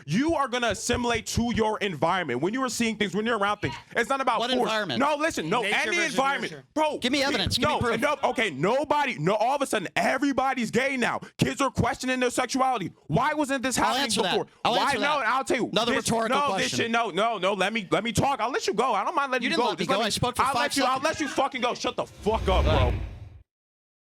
You are gonna assimilate to your environment when you are seeing things, when you're around things. It's not about what force. environment? No, listen, no, Nature any versus environment, nurture. bro. Give me evidence. Give me proof. No, okay, nobody. No, all of a sudden, everybody's gay now. Kids are questioning their sexuality. Why wasn't this happening answer that. before? I'll Why? answer that. No, I'll tell you. Another rhetorical question. This shit, no. Let me talk. I'll let you go. I don't mind letting You you didn't go. let me Just go. I spoke for 5 seconds. I'll let you fucking go. Shut the fuck up, bro.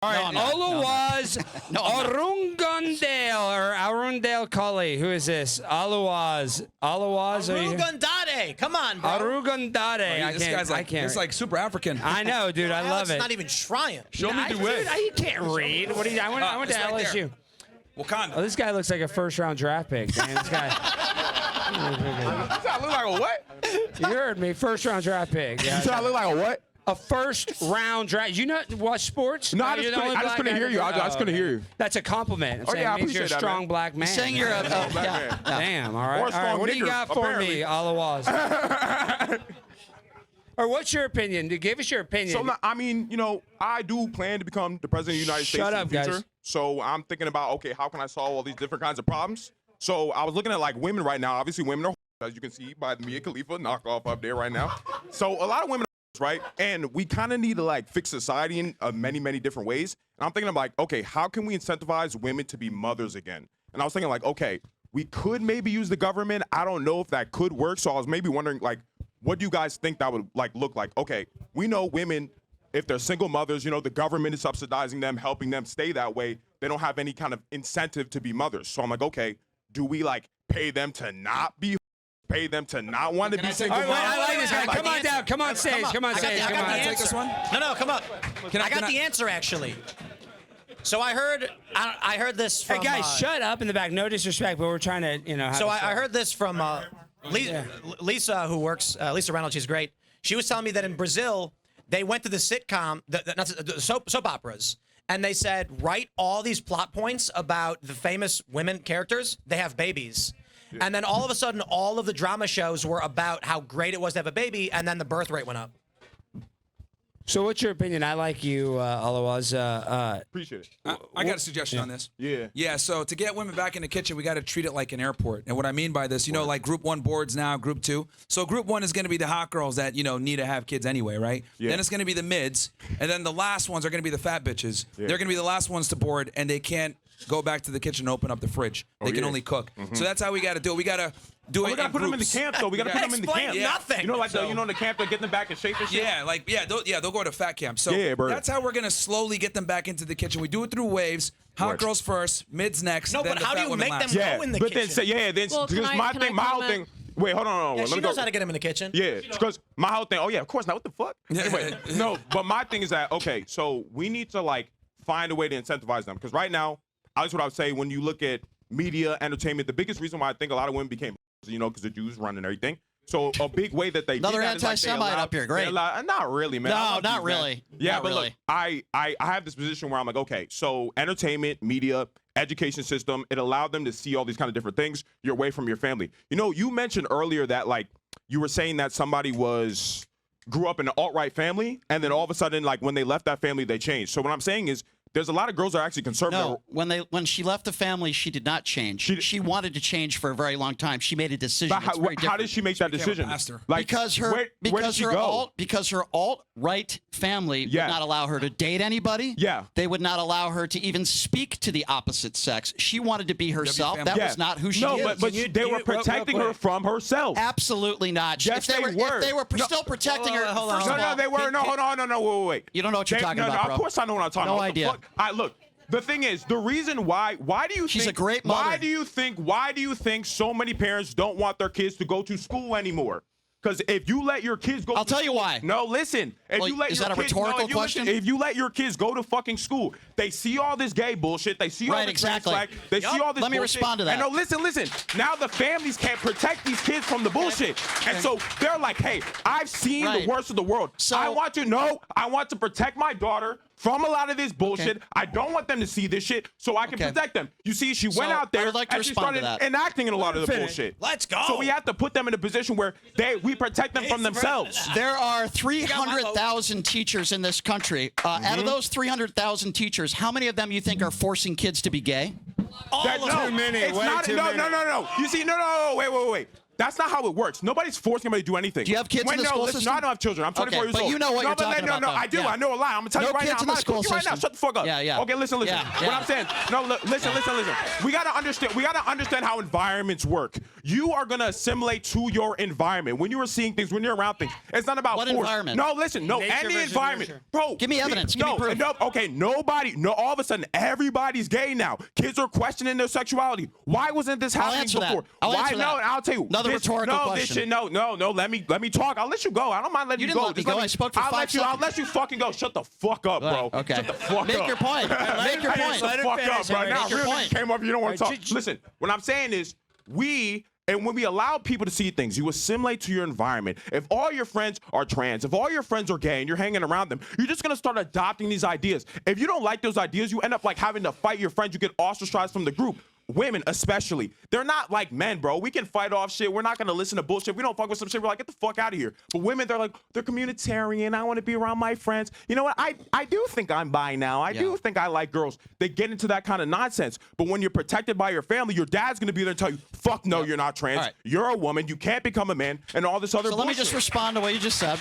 All right, Oluwaz Arungundale or Arundale Cully. Who is this? Oluwaz. Arugundade. Come on, bro. Arugundade. This guy's like, it's like super African. I know, dude. I love It's it. not even trying. Show me the way. Dude, you can't read. What do you? I went to it's right LSU. there. Wakanda. Oh, this guy looks like a first-round draft pick. Man, this guy. I look like a what? You heard me. First-round draft pick. Yeah. You said I look like a what? A first-round draft. You not watch sports? No, I just couldn't hear you. I just couldn't hear you. That's a compliment. I'm saying yeah, I it means you're a appreciate that, strong man. black man. Saying you're a Black man. Damn. All right. Or a All right. strong What do you nigger, got for apparently. me, Alawaz? Or what's your opinion? Give us your opinion. So, I mean, you know, I do plan to become the president of the United States Shut in up, the future. guys. So I'm thinking about, okay, how can I solve all these different kinds of problems? So I was looking at like women right now. Obviously, women are, as you can see by the Mia Khalifa knockoff up there right now. So a lot of women are, right? And we kind of need to like fix society in many, many different ways. And I'm thinking of like, okay, how can we incentivize women to be mothers again? And I was thinking like, okay, we could maybe use the government. I don't know if that could work. So I was maybe wondering like, what do you guys think that would like look like? Okay, we know women, if they're single mothers, you know, the government is subsidizing them, helping them stay that way. They don't have any kind of incentive to be mothers. So I'm like, okay, do we like pay them to not be, pay them to not want to be single All right, mothers? I like this guy. Come on down. Come on stage. Come on stage. Come on. Take this one. No, come up. I got the answer actually. So I heard this from. Hey guys, shut up in the back. No disrespect, but we're trying to, you know. Have So a I show. heard this from Lisa, who works. Lisa Reynolds, she's great. She was telling me that in Brazil, they went to the sitcom, the soap operas, and they said, write all these plot points about the famous women characters. They have babies. Yeah. And then all of a sudden, all of the drama shows were about how great it was to have a baby, and then the birth rate went up. So what's your opinion? I like you, Alawaz. Appreciate it. I got a suggestion on this. Yeah. Yeah, so to get women back in the kitchen, we got to treat it like an airport. And what I mean by this, you know, like group 1 boards now, group 2. So group 1 is going to be the hot girls that, you know, need to have kids anyway, right? Yeah. Then it's going to be the mids. And then the last ones are going to be the fat bitches. Yeah. They're going to be the last ones to board, and they can't go back to the kitchen and open up the fridge. They can only cook. So that's how we got to do it. We got to do it. We gotta put them in the camp though. We gotta put them in the camp. Explain nothing. You know, like in the camp, they're getting them back in shape and shit. Yeah, they'll go to fat camp. So Yeah, bro. that's how we're gonna slowly get them back into the kitchen. We do it through waves. Hot Right. girls first, mids next. No, then but the how fat do you women make last. them Yeah, go in the but kitchen? then Well, because can my I thing, my whole comment? thing. Wait, hold on. Yeah, Let she me go. knows how to get them in the kitchen. Yeah, because my whole thing. Oh yeah, of course. Now what the fuck? Anyway, no, but my thing is that okay, so we need to like find a way to incentivize them because right now, that's what I would say when you look at media, entertainment. The biggest reason why I think a lot of women became, because the Jews run and everything. So a big way that they Another did that is, like, they anti-Semite allowed- up here. they Great. allowed- not really, man. I No, love not Jews, man. really. Yeah, Not but really. look, I have this position where I'm like, okay, so entertainment, media, education system, it allowed them to see all these kind of different things. You're away from your family. You know, you mentioned earlier that like you were saying that somebody grew up in an alt-right family, and then all of a sudden, like when they left that family, they changed. So what I'm saying is, there's a lot of girls that are actually conservative. No, when she left the family, she did not change. She wanted to change for a very long time. She made a decision. But how did she make that became a decision? pastor. Like Because her where did she go? because her alt-right family Yeah. would not allow her to date anybody. Yeah. They would not allow her to even speak to the opposite sex. She wanted to be herself. family. That Yeah. was not who she no, is. but they were protecting her from herself. Absolutely not. Yes, if they were. If they were still protecting her, hold on, first No, of all, they were. No, hold on. No, wait. You don't know what you're talking about, bro. Of course I know what I'm talking No about. idea. What the fuck? All right, look. The thing is, the reason why do you She's think, a great mother. why do you think so many parents don't want their kids to go to school anymore? Because if you let your kids go, I'll tell you why. No, listen. If Well, you let is your that a kids, rhetorical if you question? If you let your kids go to fucking school, they see all this gay bullshit. They see all Right, the exactly. trans flag. They see all this. Let me bullshit. respond to that. And no, listen. Now the families can't protect these kids from the bullshit, and so they're like, "Hey, I've seen Right. the worst of the world. So- I want to protect my daughter from a lot of this bullshit. Okay. I don't want them to see this shit, so I can Okay. protect them." You see, she went So, out there I would like to and she respond to started that. enacting in a lot of the bullshit. Let's go. So we have to put them in a position where we protect them from themselves. There are 300,000 teachers in this country. Out of those 300,000 teachers, how many of them you think are forcing kids to be gay? All of them. Too many, It's way not, too no, many. no. You see, no, wait. That's not how it works. Nobody's forcing anybody to do anything. Do you have kids in the school listen, system? No, I don't have children. I'm 24 Okay, years but old. you know what you're talking about, No, though. I do. Yeah. I know a lot. I'm gonna tell No you right kids now. in I'm the not school you right now. system. Shut the fuck up. Yeah. Okay, listen. Yeah. What I'm saying. No, listen. We gotta understand how environments work. You are gonna assimilate to your environment. When you are seeing things, when you're around things, it's not about What force. environment? No, listen. No, Nature any versus environment, nurture. bro. Give me evidence. Give me proof. No. Okay, nobody. No, all of a sudden, everybody's gay now. Kids are questioning their sexuality. Why wasn't this happening answer that. before? I'll Why? answer that. No, I'll tell you. Another rhetorical question. No. Let me talk. I'll let you go. I don't mind letting You you didn't go. let me Just go. I spoke for 5 I'll seconds. let you fucking go. Shut the fuck up, bro. Okay. Shut the fuck Make up. your point. Make your point. Shut the fuck up, bro. Now, Make your really point. came up. You don't want to All right, talk. Listen, what I'm saying is and when we allow people to see things, you assimilate to your environment. If all your friends are trans, if all your friends are gay and you're hanging around them, you're just going to start adopting these ideas. If you don't like those ideas, you end up like having to fight your friends. You get ostracized from the group. Women especially, they're not like men, bro. We can fight off shit. We're not gonna listen to bullshit. We don't fuck with some shit. We're like, get the fuck out of here. But women, they're like, they're communitarian. I want to be around my friends. You know what? I do think I'm bi now. I do think I like girls. They get into that kind of nonsense. But when you're protected by your family, your dad's gonna be there and tell you, fuck no, you're not trans. All right. You're a woman. You can't become a man, and all this other So bullshit. let me just respond to what you just said.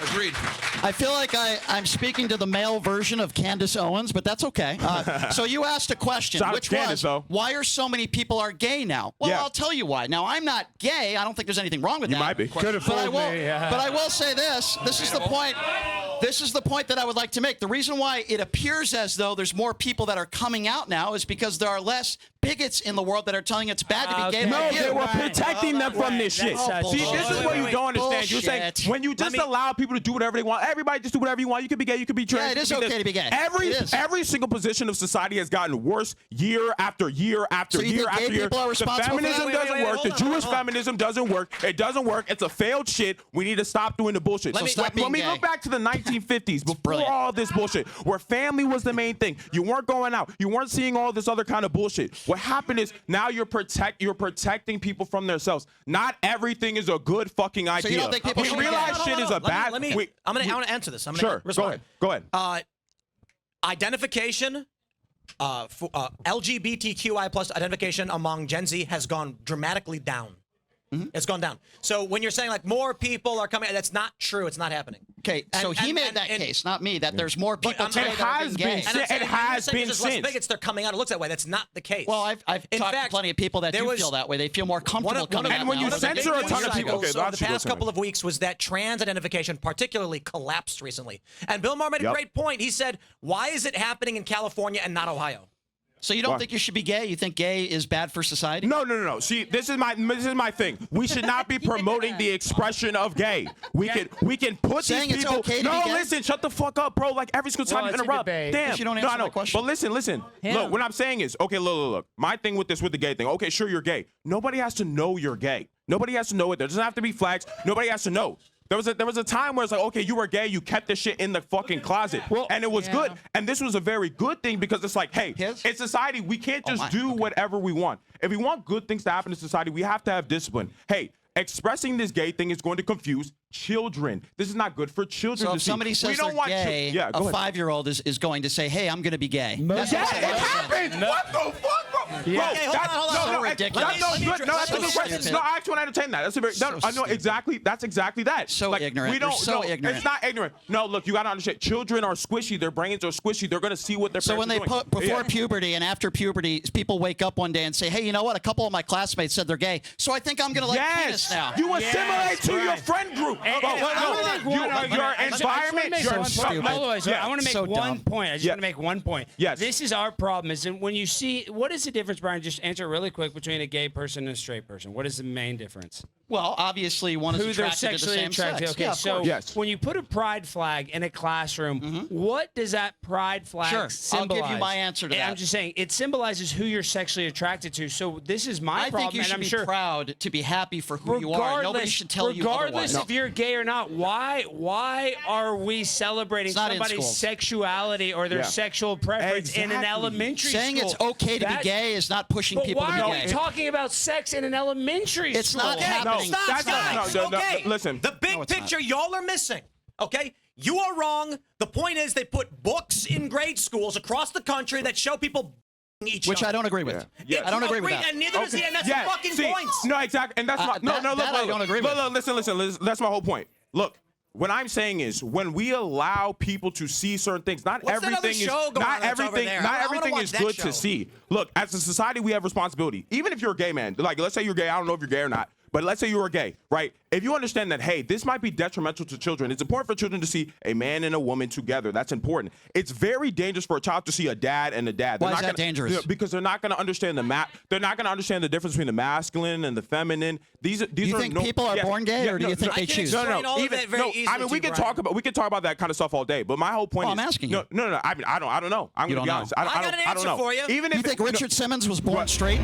Agreed. I feel like I'm speaking to the male version of Candace Owens, but that's okay. So you asked a question, Shout out which to Candace, was, though. why are so many people are gay now? Well, Yeah. I'll tell you why. Now, I'm not gay. I don't think there's anything wrong with You that. might be. Could have But I fooled will. me. Yeah. But I will say this. This is the point. This is the point that I would like to make. The reason why it appears as though there's more people that are coming out now is because there are less bigots in the world that are telling it's bad to be gay. Okay. like No, you. they were Right. protecting them from this shit. That's See, this is what you don't understand. You're saying Bullshit. when you just allow people to do whatever they want, everybody just do whatever you want. You could be gay, you could be trans. Yeah, it you is could okay this. to be gay. Every It is. every single position of society has gotten worse year after year after So you year think gay after year. people are The responsible for that? feminism Wait, doesn't work. hold The on, Jewish hold on. feminism doesn't work. It doesn't work. It's a failed shit. We need to stop doing the bullshit. So stop being when we gay. look back to the 1950s, before brilliant. all this bullshit, where family was the main thing, you weren't going out. You weren't seeing all this other kind of bullshit. What happened is now you're protecting people from themselves. Not everything is a good fucking idea. you don't think people we should be realize gay? shit is a bad. I want to answer this. I'm Sure, gonna respond. go ahead. Identification, LGBTQI plus identification among Gen Z has gone dramatically down. It's gone down. So when you're saying like more people are coming, that's not true. It's not happening. Okay, so he made that case, not me, that there's more people today that are being gay. been And I'm saying, It has you're saying been there's less since. bigots, they're coming out. It looks that way. That's not the case. Well, I've In talked to fact, plenty of people that there do was- feel that way. They feel more comfortable coming out and when now. you One of the censor big a ton of news people- okay, cycles over that's the you past listening. couple of weeks was that trans identification particularly collapsed recently. And Bill Maher made a Yep. great point. He said, why is it happening in California and not Ohio? So you don't Why? think you should be gay? You think gay is bad for society? No. See, this is my thing. We should not be promoting the expression of gay. We can put Saying these it's people. okay to no, be gay? listen, shut the fuck up, bro. Like every single time Well, you it's a interrupt. debate. Damn. But you don't no, answer I know. my question. But listen. Look, what I'm saying is, okay, look. My thing with the gay thing. Okay, sure, you're gay. Nobody has to know you're gay. Nobody has to know it. There doesn't have to be flags. Nobody has to know. There was a time where it's like, okay, you were gay, you kept this shit in the fucking closet, and it was good. And this was a very good thing because it's like, hey, in society, we can't just do whatever we want. If we want good things to happen in society, we have to have discipline. Hey, expressing this gay thing is going to confuse children. This is not good for children So to if see. somebody We says don't they're want gay, yeah, go a ahead. 5-year-old is going to say, hey, I'm going to be gay. That's Yeah, what it I'm saying. happens. What the fuck, bro? Yeah. Okay, hold on, hold on. So No, ridiculous. that's no Let me good. address- No, that's let a me good question. address- No, I actually want to entertain that. That's a very. So I know stupid. exactly. That's exactly that. So like, ignorant. We don't. You're so no, ignorant. It's not ignorant. No, look, you got to understand. Children are squishy. Their brains are squishy. They're gonna see what their So parents when they are doing. put before Yeah. puberty and after puberty, people wake up one day and say, hey, you know what? A couple of my classmates said they're gay, so I think I'm going to like penis Yes, now. you assimilate to your right. friend group. And Bro, I wanna no, make one your argument. environment. I Your just wanna make one point. Hold on, yeah. I want to make So one dumb. point. I just Yeah. want to make one point. Yes. This is our problem. Is that when you see what is the difference, Brian? Just answer really quick between a gay person and a straight person. What is the main difference? Well, obviously one is Who they're attracted to the sexually same attracted. sex. Okay, Yeah, of so course. Yes. when you put a pride flag in a classroom, what does that pride flag Sure, I'll symbolize? give you my answer to And that. I'm just saying it symbolizes who you're sexually attracted to. So this is my I problem, think you and should I'm be sure. proud to be happy for who you are. Nobody should tell you otherwise. Regardless if you're gay or not, why are we celebrating It's not in somebody's schools. sexuality or their Yeah. sexual preference in an Exactly. elementary Saying school? it's okay to That- be gay is not pushing But people to why be are gay. we talking about sex in an elementary It's school? not happening. No, Stop, that's not- guys. no, Okay. listen. The big it's not. picture y'all are missing. Okay? You are wrong. The point is they put books in grade schools across the country that show people each Which other. I don't agree with. Yeah. I don't agree with that. And neither does he, and that's Yeah, the fucking see, point. No, exactly, and that's my look. I don't agree with. Look, listen. That's my whole point. Look. What I'm saying is, when we allow people to see certain things, not What's that other everything is show going on that's over everything there? not I wanna everything watch is that good show. to see. Look, as a society, we have responsibility. Even if you're a gay man, like let's say you're gay, I don't know if you're gay or not, but let's say you were gay, right? If you understand that, hey, this might be detrimental to children. It's important for children to see a man and a woman together. That's important. It's very dangerous for a child to see a dad and a dad. Why is that dangerous? Because they're not going to understand they're not going to understand the difference between the masculine and the feminine. These You are think people are born gay, or do you think they choose? No. all of that very I easily mean, we to can Brian. we can talk about that kind of stuff all day. But my whole point Well, is, I'm asking you. No. I mean, I don't know. I'm You going to be don't honest. know. I got an don't answer know. for you. Even You if think Richard Simmons was born straight?